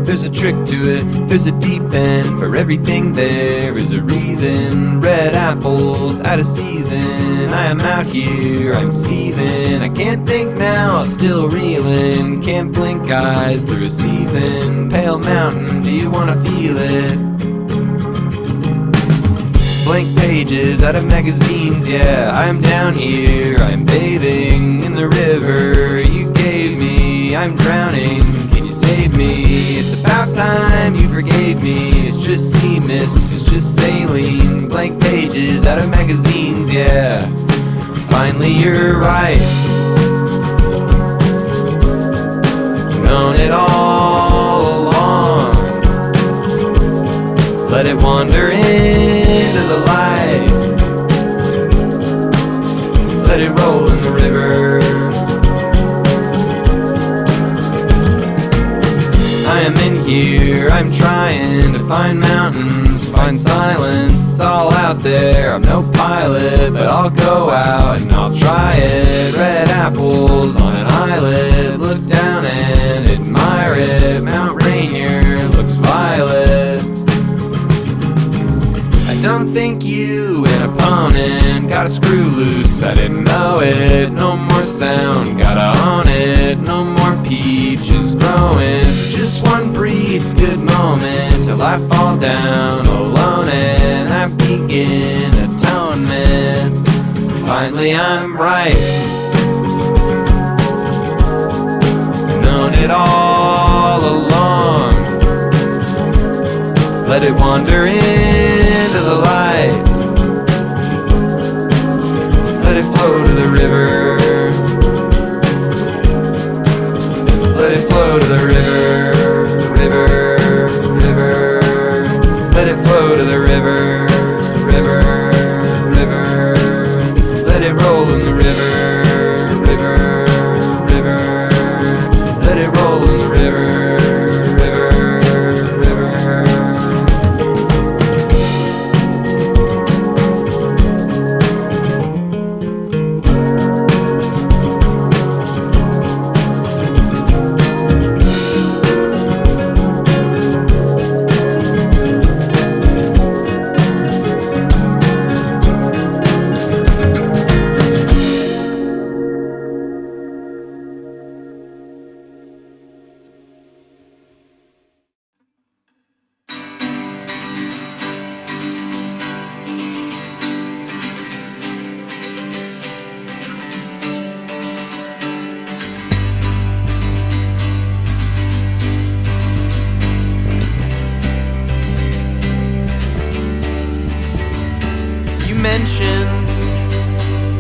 There's a trick to it, there's a deep end. For everything there is a reason. Red apples out of season. I am out here, I'm seething. I can't think now, still reeling. Can't blink eyes through a season. Pale mountain, do you wanna feel it? Blank pages out of magazines, yeah. I'm down here, I'm bathing in the river you gave me. I'm drowning, can you save me? It's about time you forgave me. It's just sea mist, it's just saline. Blank pages out of magazines, yeah. Finally you're right. Known it all along. Let it wander into the light. Let it roll in the river. I am in here, I'm trying to find mountains, find silence. It's all out there, I'm no pilot, but I'll go out and I'll try it. Red apples on an islet, look down and admire it. Mount Rainier looks violet. I don't think you an opponent. Got a screw loose, I didn't know it. No more sound, gotta own it. No more peaches growing. For just one brief good moment till I fall down alone and I begin atonement. Finally I'm right. Known it all along. Let it wander into the light. Let it flow to the river. Let it flow to the river. River, river. Let it flow to the river. River, river. Let it roll in the river. River, river. Let it roll in the river.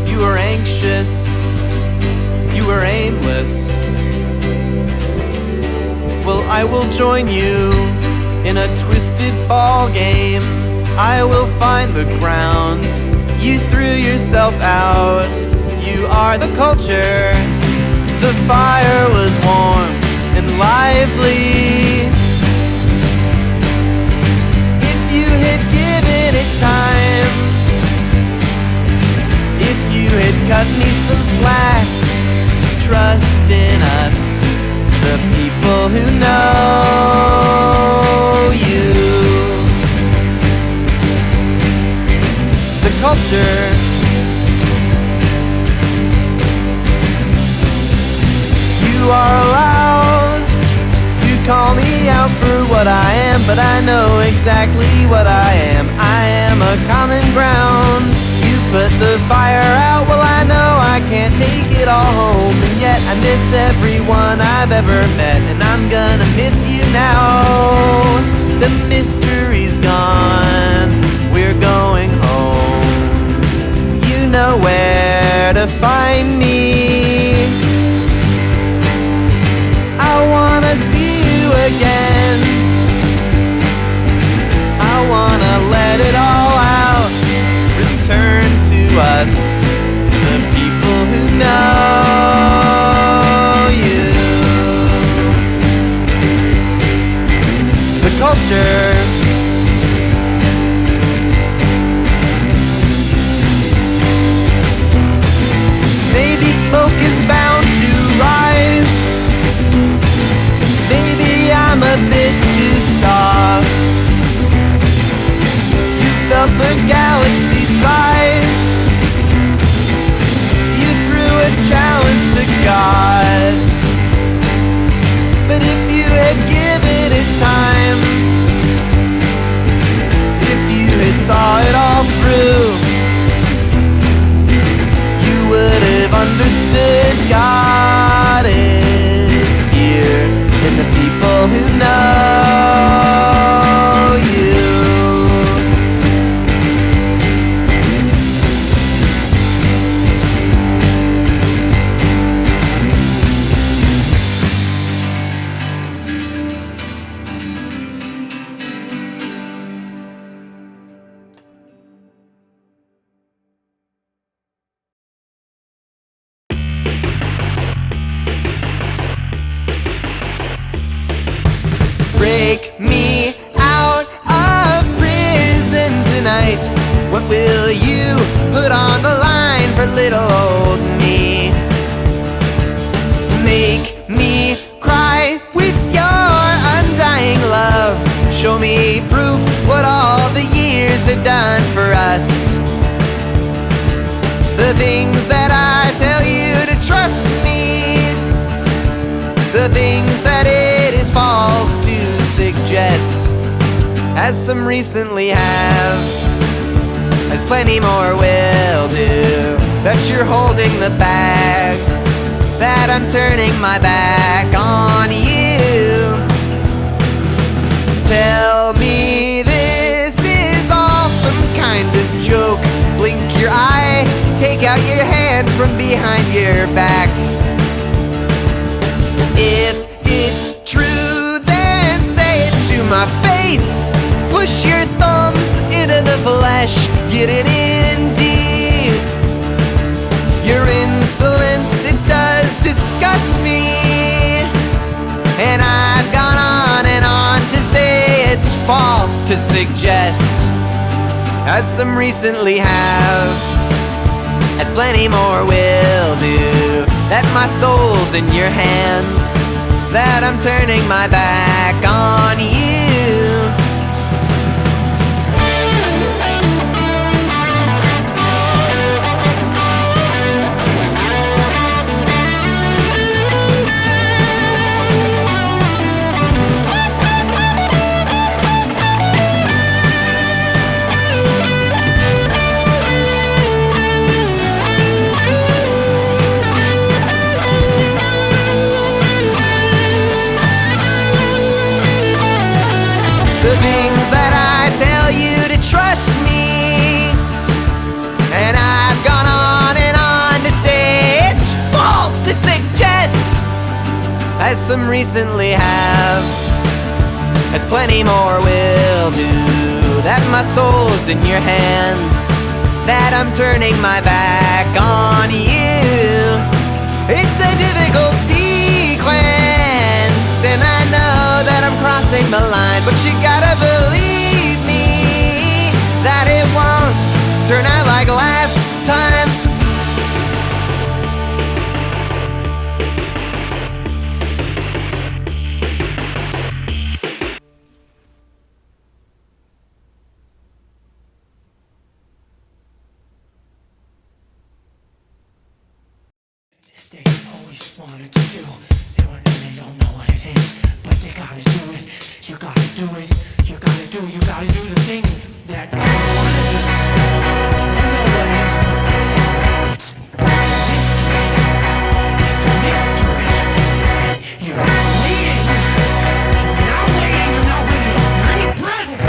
You were anxious, you were aimless. Well, I will join you in a twisted ball game. I will find the ground. You threw yourself out. You are the culture. The fire was warm and lively. If you had given it time, you had cut me some slack. Trust in us, the people who know you. The culture. You are allowed to call me out for what I am, but I know exactly what I am. I am a common ground. Put the fire out, well I know I can't take it all home. And yet I miss everyone I've ever met, and I'm gonna miss you now. The mystery's gone, we're going home. You know where to find me. I wanna see you again. I wanna let it all out. Return to us, the people who know you. The culture. little old me. Make me cry with your undying love. Show me proof what all the years have done for us. The things that I tell you to trust me, the things that it is false to suggest, as some recently have, as plenty more will do. That you're holding the bag, that I'm turning my back on you. Tell me this is all some kind of joke. Blink your eye, take out your hand from behind your back. If it's true, then say it to my face. Push your thumbs into the flesh, get it in deep. Your insolence, it does disgust me. And I've gone on and on to say it's false to suggest, as some recently have, as plenty more will do, that my soul's in your hands, that I'm turning my back on you. The things that I tell you to trust me, and I've gone on and on to say it's false to suggest, as some recently have, as plenty more will do, that my soul's in your hands, that I'm turning my back on you. It's a difficult sequence, and I know that I'm crossing the line, but you gotta believe me that it won't turn out like last time. They always wanted to do, they don't know what it is, but they gotta do it. You gotta do it. You gotta do the thing that I wanna do. You know what it is, but it's a mystery. It's a mystery. And you're waiting. You're not waiting. You're in the present.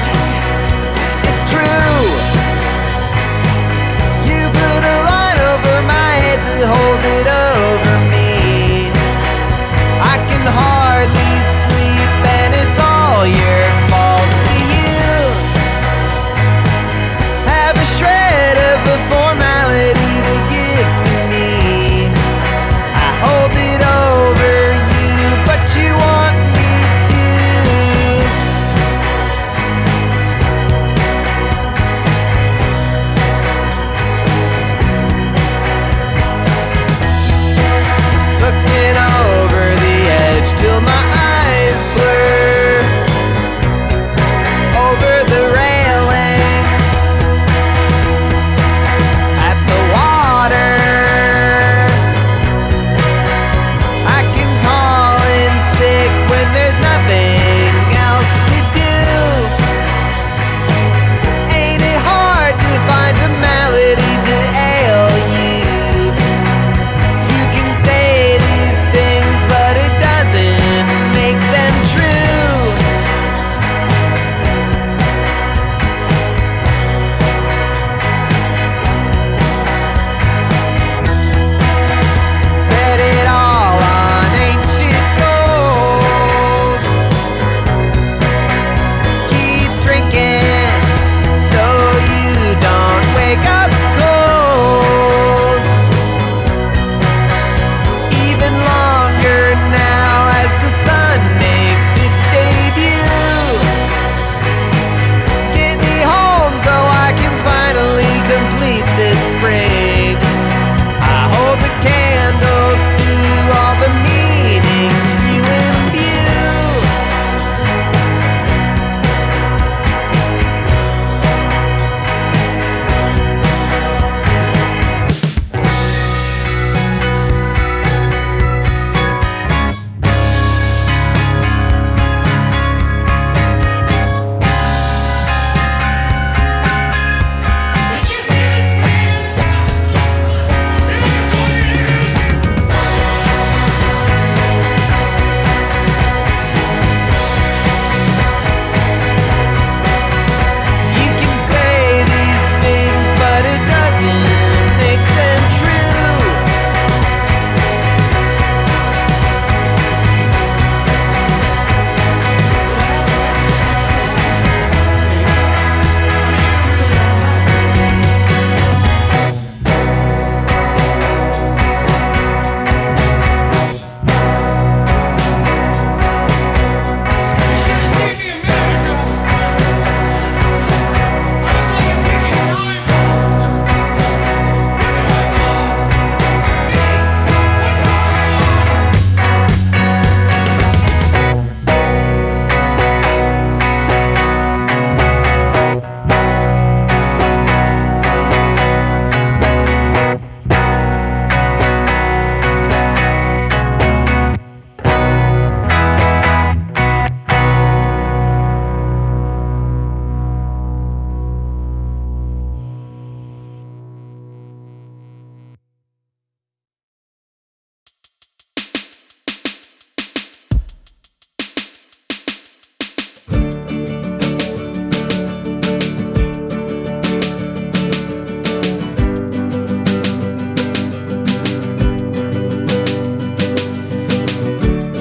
Like this. It's true. You put a line over my head to hold it over me. I can hardly sleep and it's all your fault. Do you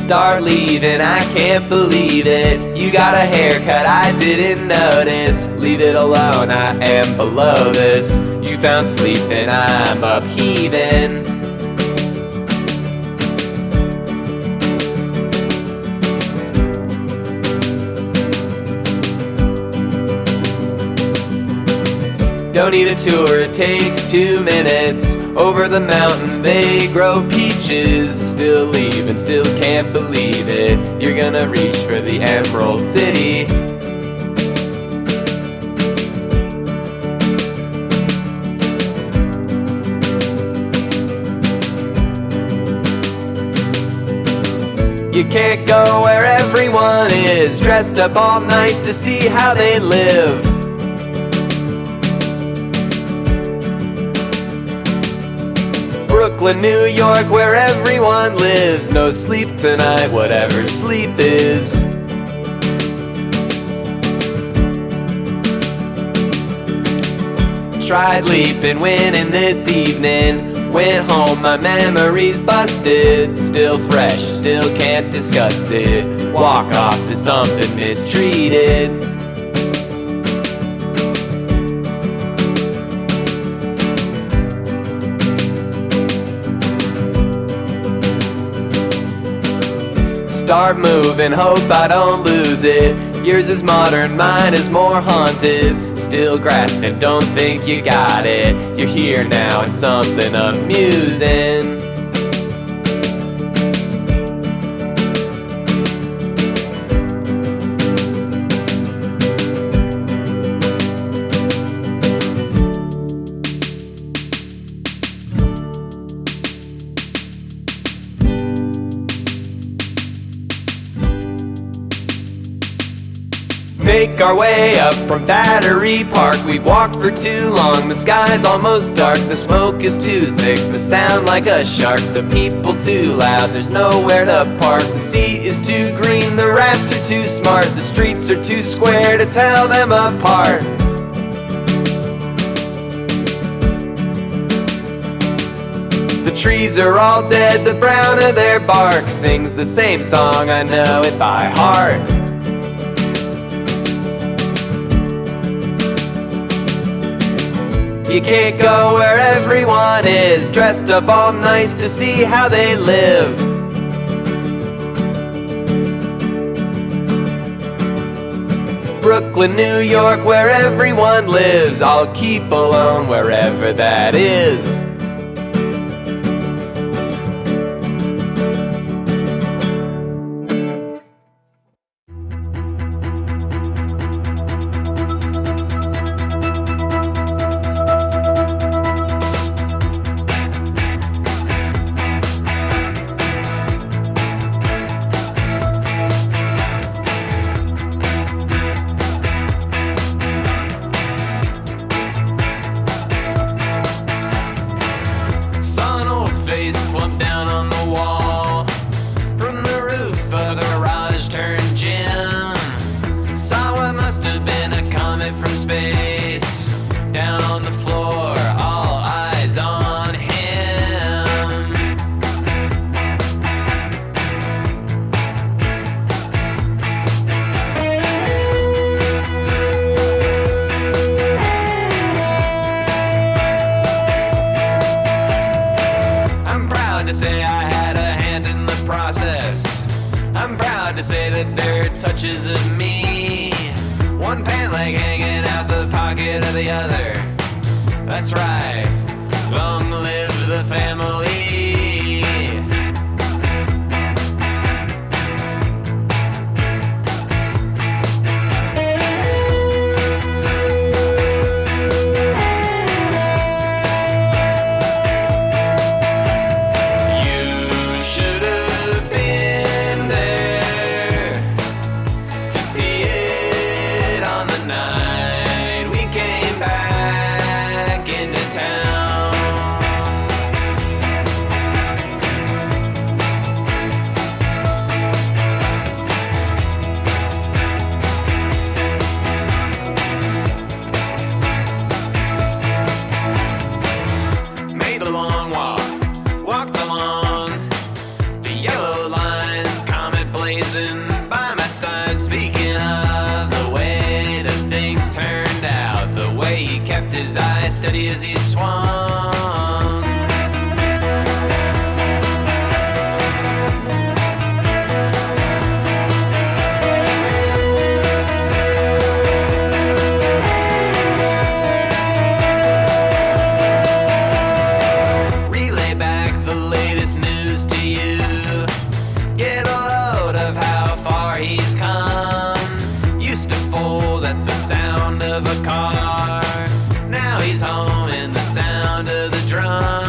Start leaving, I can't believe it. You got a haircut, I didn't notice. Leave it alone, I am below this. You found sleep and I'm upheaving. Don't need a tour, it takes 2 minutes. Over the mountain they grow peaches. Still leaving, still can't believe it. You're gonna reach for the Emerald City. You can't go where everyone is dressed up all nice to see how they live. Brooklyn, New York, where everyone lives. No sleep tonight, whatever sleep is. Tried leaping, winning this evening. Went home, my memory's busted. Still fresh, still can't discuss it. Walk off to something mistreated. Start moving, hope I don't lose it. Yours is modern, mine is more haunted. Still grasping, don't think you got it. You're here now and something amusing. Make our way up from Battery Park. We've walked for too long, the sky's almost dark. The smoke is too thick, the sound like a shark. The people too loud, there's nowhere to park. The sea is too green, the rats are too smart. The streets are too square to tell them apart. The trees are all dead, the brown of their bark sings the same song, I know it by heart. You can't go where everyone is dressed up all nice to see how they live. Brooklyn, New York, where everyone lives. I'll keep alone wherever that is. Touches of me. One pant leg hanging out the pocket of the other. That's right, long live the family. Walked along the yellow lines. steady as he swung. Relay back the latest news to you. Get a load of how far he's come. Used to fold at the sound of a car. Now he's home in the sound of the drums.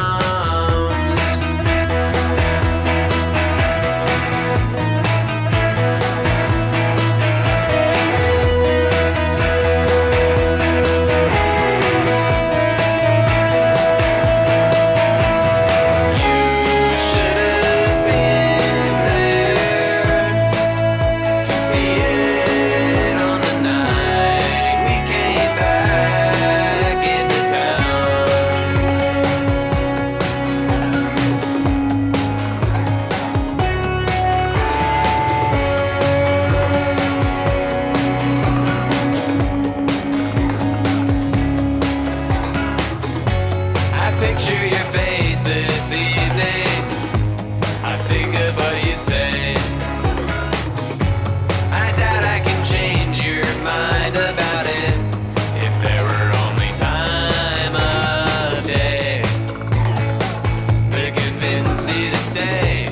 You should have been there to see it on the night we came back into town. I picture your face this evening. I think of what you'd say. I doubt I can change your mind about it if there were only time of day to convince you to stay.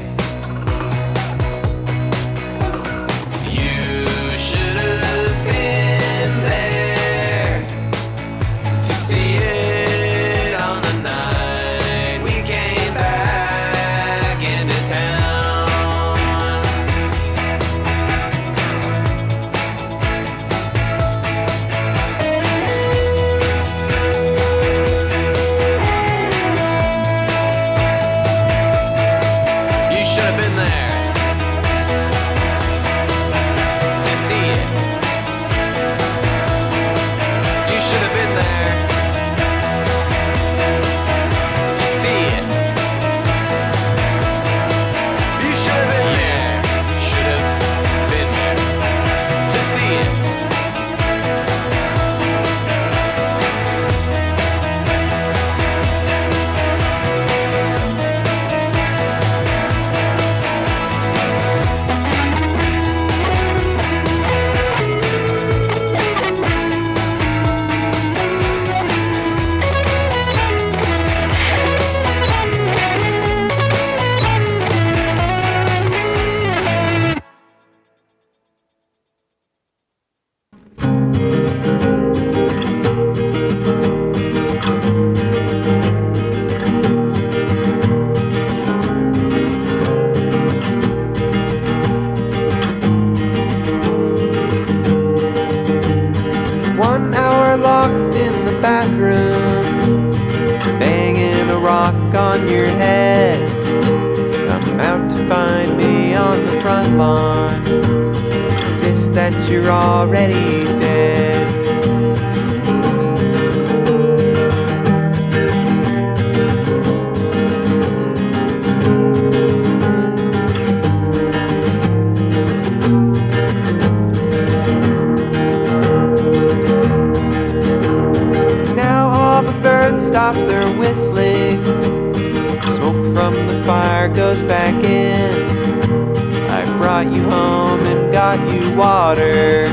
You should have been there to see it on the night we came back into town. You should have been there to see it. You should have been there to see it. You should have been there. Should have been there to see it. One hour locked in the bathroom, banging a rock on your head. Come out to find me on the front lawn. Insist that you're already dead. Now all the birds stop their whistling. Smoke from the fire goes back in. I brought you home and got you water.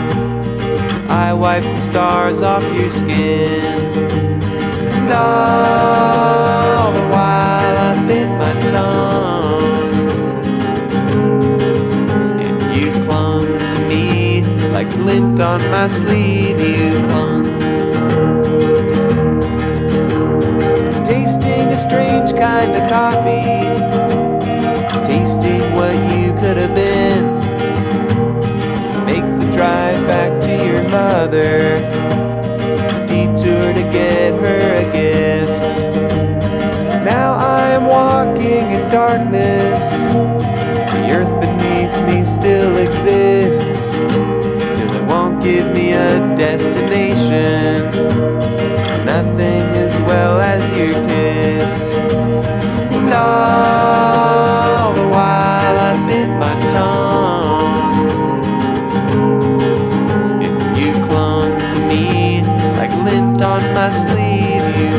I wiped the stars off your skin. And all the while I bit my tongue. And you clung to me like lint on my sleeve. You clung. Tasting a strange kind of coffee, tasting what you could have been. Make the drive back to your mother, detour to get her a gift. Now I am walking in darkness, the earth beneath me still exists. Still it won't give me a destination, nothing as well as your kiss. And all the while I bit my tongue, and you clung to me like lint on my sleeve. You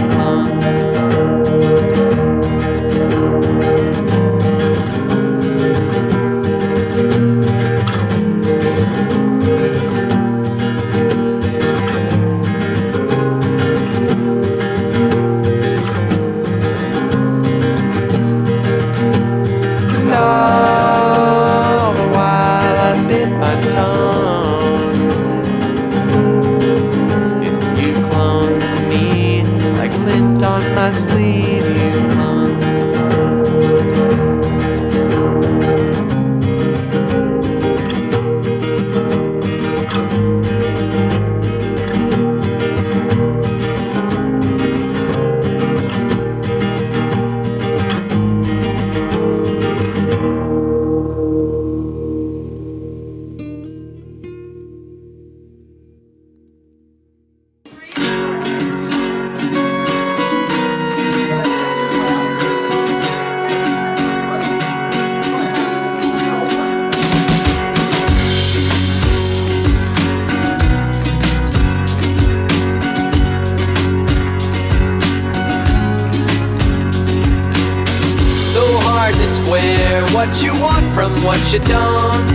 somewhere, what you want from what you don't.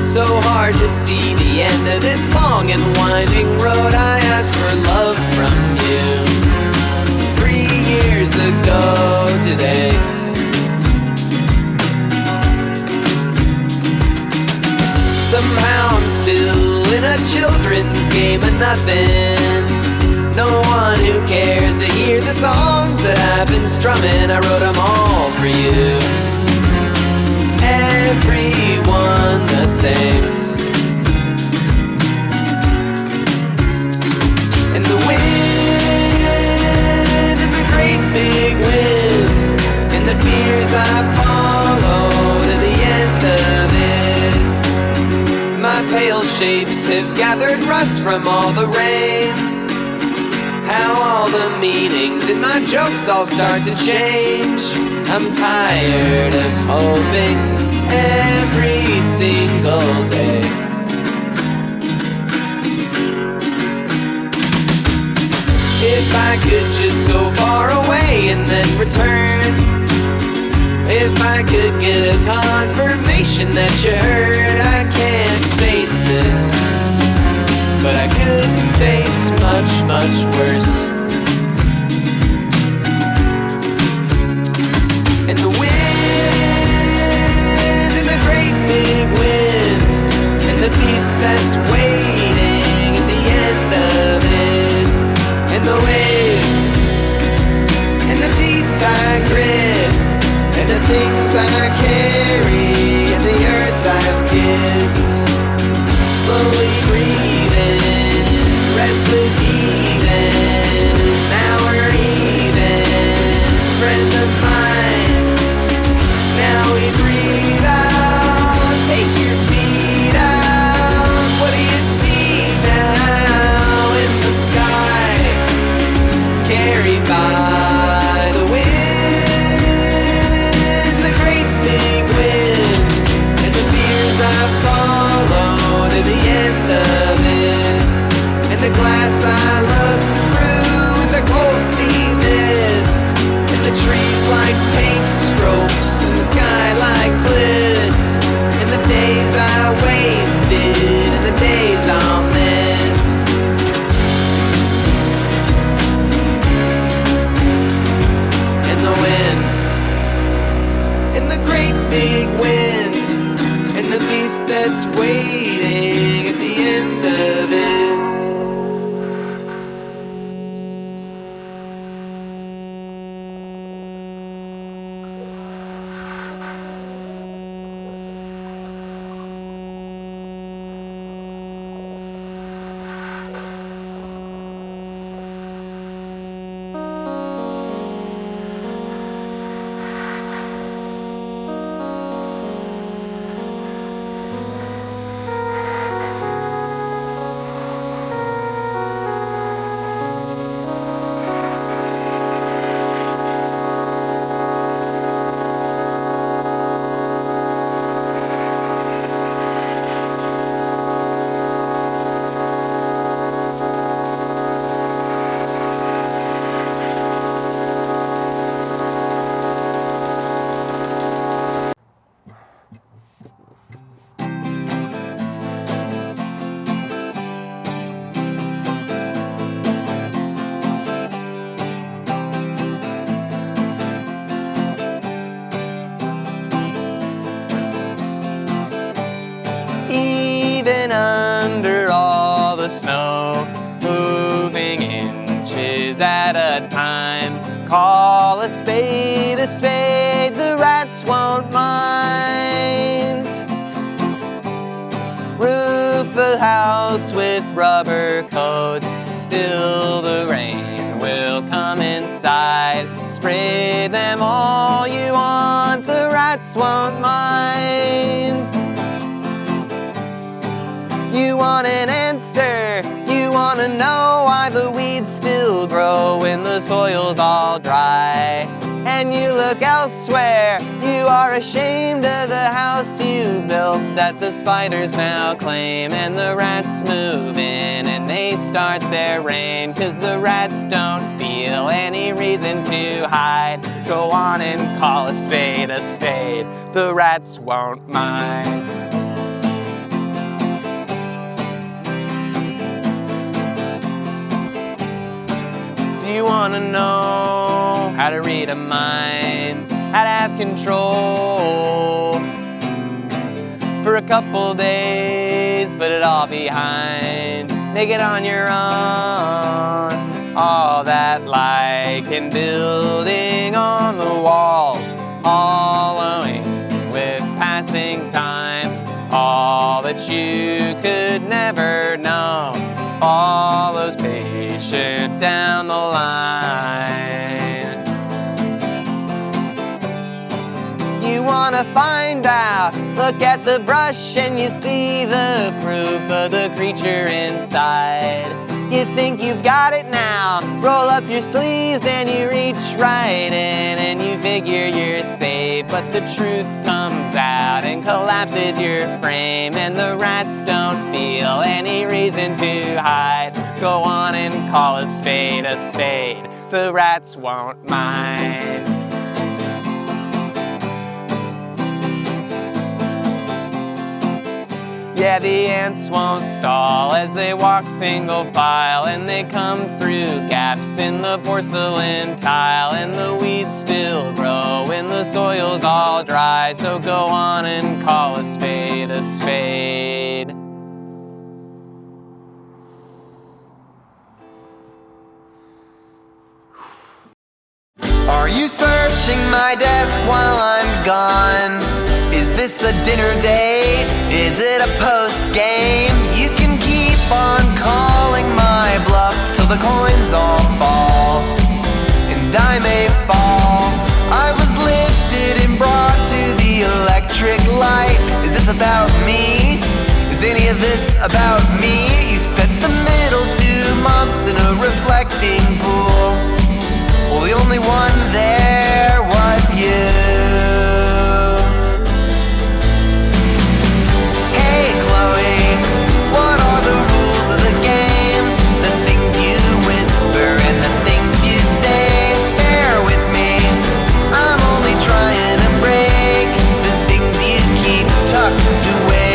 So hard to see the end of this long and winding road. I asked for love from you 3 years ago today. Somehow I'm still in a children's game of nothing. No one who cares to hear the songs that I've been strumming. I wrote them all for you. Everyone the same. And the wind, and the great big wind, and the fears I follow to the end of it. My pale shapes have gathered rust from all the rain. How all the meanings in my jokes all start to change. I'm tired of hoping every single day. If I could just go far away and then return. If I could get a confirmation that you heard. I can't face this, but I could face much, much worse. And the wind, and the great big wind, and the beast that's waiting at the end of it. And the waves, and the teeth I grit, and the things I carry, and the earth I've kissed. Slowly breathing, restless even, now we're even, friend of mine. Now we breathe out, take your feet out. What do you see now in the sky? Carried by the wind, the great big wind, and the fears I follow to the end of it. And the glass I look through with the cold sea mist, and the trees like paint strokes, and the sky like bliss. And the days I wasted, and the days I'll miss. And the wind, and the great big wind, and the beast that's waiting at the end of it. Even under all the snow, moving inches at a time. Call a spade, the rats won't mind. Roof the house with rubber coats, still the rain will come inside. Spray them all you want, the rats won't mind. You want an answer, you want to know why the weeds still grow when the soil's all dry. and you look elsewhere. You are ashamed of the house you built that the spiders now claim, and the rats move in and they start their reign, 'cause the rats don't feel any reason to hide. Go on and call a spade, the rats won't mind. Do you wanna know how to read a mind, how to have control for a couple days, put it all behind, make it on your own? All that like and building on the walls, hollowing with passing time, all that you could never know follows patient down the line. You wanna find out, look at the brush and you see the proof of the creature inside. You think you've got it now, roll up your sleeves and you reach right in and you figure you're safe, but the truth comes out and collapses your frame, and the rats don't feel any reason to hide. Go on and call a spade, the rats won't mind. Yeah, the ants won't stall as they walk single file, and they come through gaps in the porcelain tile, and the weeds still grow when the soil's all dry. So go on and call a spade, Are you searching my desk while I'm gone? Is this a dinner date? Is it a post-game? You can keep on calling my bluff till the coins all fall, and I may fall. I was lifted and brought to the electric light. Is this about me? Is any of this about me? You spent the middle 2 months in a reflecting pool. Well, the only one there was you. Hey, Chloe, what are the rules of the game? The things you whisper and the things you say. Bear with me, I'm only trying to break the things you keep tucked away.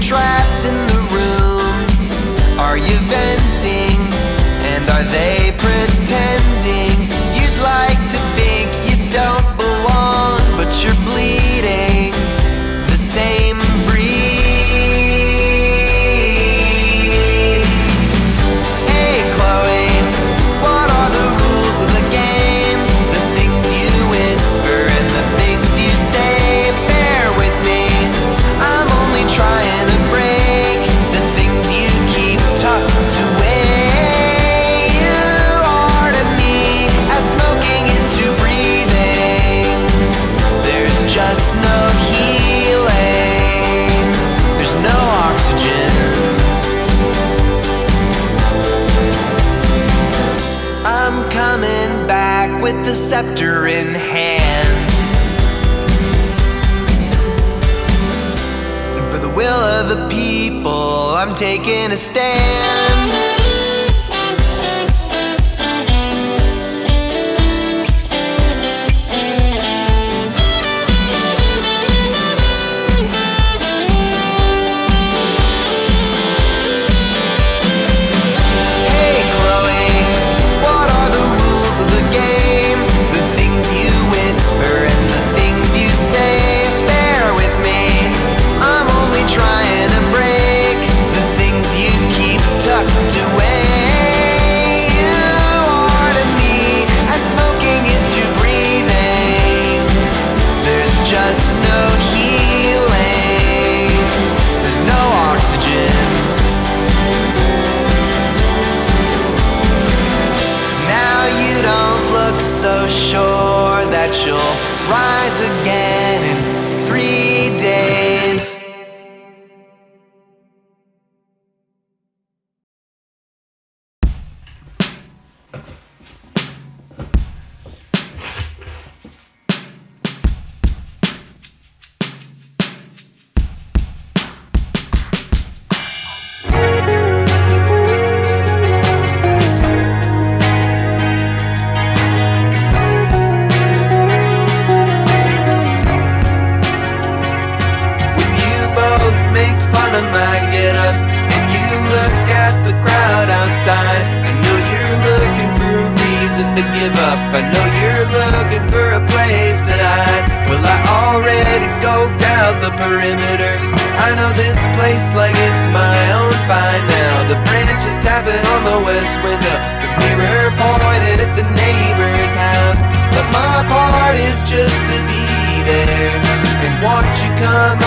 Trapped in the room, are you venting, and are they pretending? You'd like to think you don't belong, but you're bleeding the same breed. Hey Chloe, what are the rules of the game? The things you whisper and the things you say. Bear with me, I'm only trying to break the things you keep tucked away. You are to me as smoking is to breathing. There's just no healing, there's no oxygen. I'm coming back with the scepter in hand. For the will of the people, I'm taking a stand. Hey Chloe, what are the rules of the game? The things you whisper and the things you say. Bear with me, I'm only trying to break the things you keep tucked away. I know you're looking for a place to hide, well, I already scoped out the perimeter. I know this place like it's my own by now. The branches tapping on the west window, the mirror pointed at the neighbor's house. But my part is just to be there and watch you come